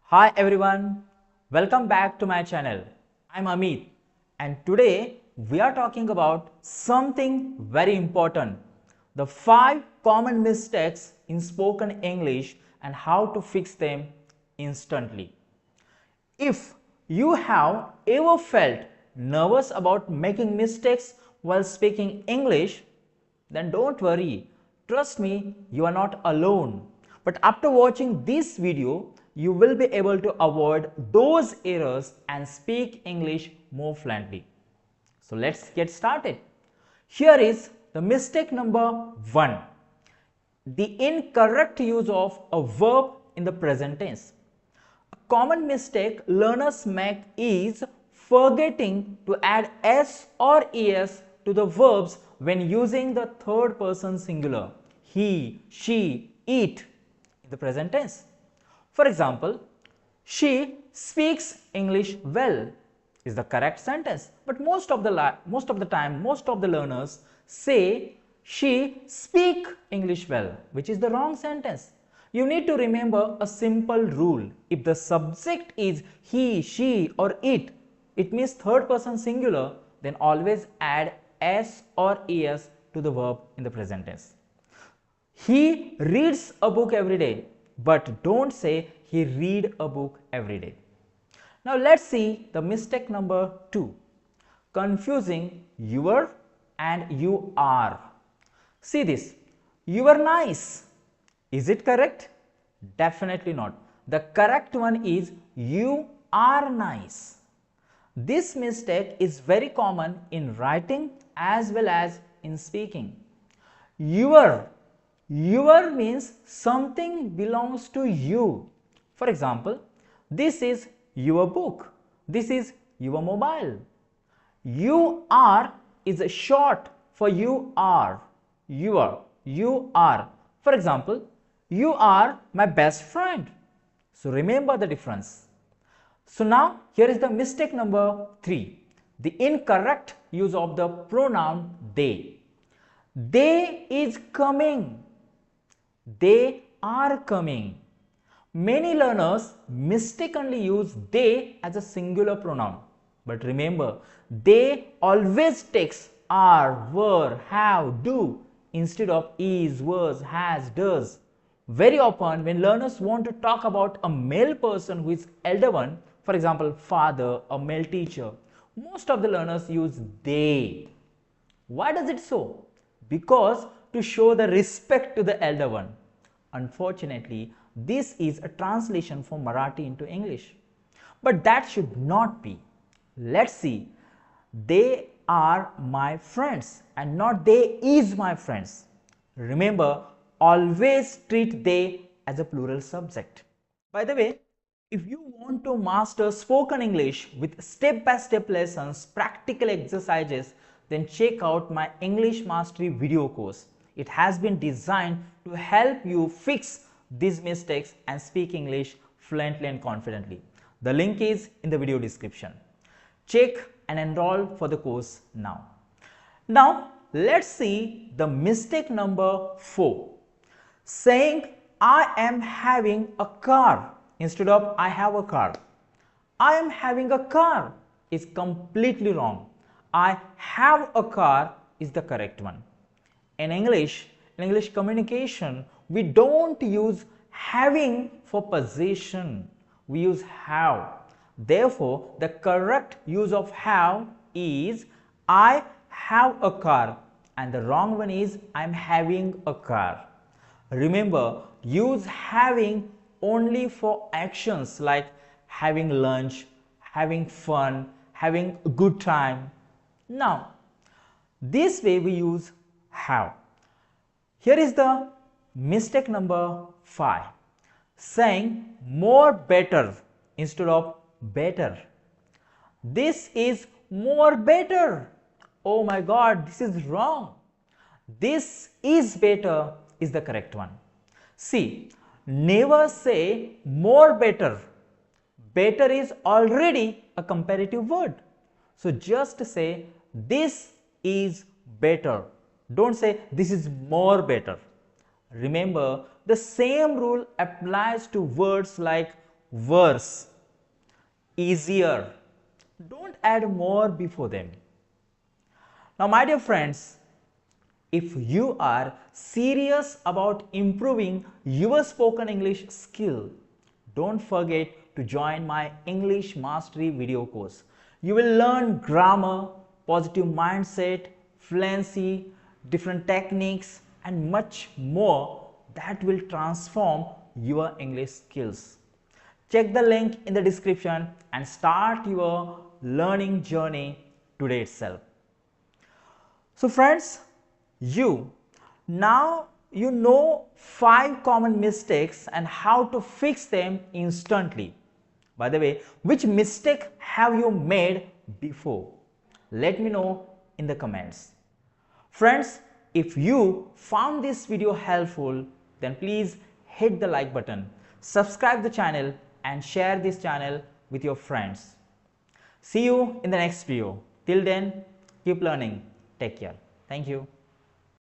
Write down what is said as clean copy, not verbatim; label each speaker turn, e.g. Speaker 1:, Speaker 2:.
Speaker 1: Hi everyone, welcome back to my channel. I'm Amit and today we are talking about something very important. The 5 common mistakes in spoken English and how to fix them instantly. If you have ever felt nervous about making mistakes while speaking English, then don't worry. Trust me, you are not alone. But after watching this video, you will be able to avoid those errors and speak English more fluently. So let's get started. Here is the mistake number 1. The incorrect use of a verb in the present tense. A common mistake learners make is forgetting to add s or es to the verbs when using the third person singular, he, she, it in the present tense. For example, she speaks English well is the correct sentence, but most of the time most of the learners say she speak English well, which is the wrong sentence. You need to remember a simple rule. If the subject is he, she or it means third person singular, then always add s or es to the verb in the present tense. He reads a book every day, but don't say he read a book every day. Now let's see the mistake number 2. Confusing your and you are. See this. You are nice. Is it correct? Definitely not. The correct one is you are nice. This mistake is very common in writing as well as in speaking. Your means something belongs to you. For example, this is your book. This is your mobile. You are is a short for you are. You are. For example, you are my best friend. So remember the difference. So now here is the mistake number 3. The incorrect use of the pronoun they. They is coming. They are coming. Many learners mistakenly use they as a singular pronoun. But remember, they always takes are, were, have, do instead of is, was, has, does. Very often when learners want to talk about a male person who is elder one, for example, father, a male teacher, most of the learners use they. Why does it so? Because to show the respect to the elder one. Unfortunately, this is a translation from Marathi into English. But that should not be. Let's see. They are my friends and not they is my friends. Remember, always treat they as a plural subject. By the way, if you want to master spoken English with step-by-step lessons, practical exercises, then check out my English Mastery video course. It has been designed to help you fix these mistakes and speak English fluently and confidently. The link is in the video description. Check and enroll for the course now. Now, let's see the mistake number 4. Saying I am having a car instead of I have a car. I am having a car is completely wrong. I have a car is the correct one. In English communication, we don't use having for possession. We use have. Therefore, the correct use of have is I have a car and the wrong one is I am having a car. Remember, use having only for actions like having lunch, having fun, having a good time. Now, this way we use have. Here is the mistake number 5. Saying more better instead of better. This is more better. Oh my God, this is wrong. This is better is the correct one. See, never say more better. Better is already a comparative word. So just say this is better. Don't say this is more better. Remember, the same rule applies to words like worse, easier. Don't add more before them. Now, my dear friends, if you are serious about improving your spoken English skill, don't forget to join my English Mastery video course. You will learn grammar, positive mindset, fluency, different techniques, and much more that will transform your English skills. Check the link in the description and start your learning journey today itself. So friends, now you know 5 common mistakes and how to fix them instantly. By the way, which mistake have you made before? Let me know in the comments. Friends, if you found this video helpful, then please hit the like button, subscribe the channel and share this channel with your friends. See you in the next video. Till then, keep learning. Take care. Thank you.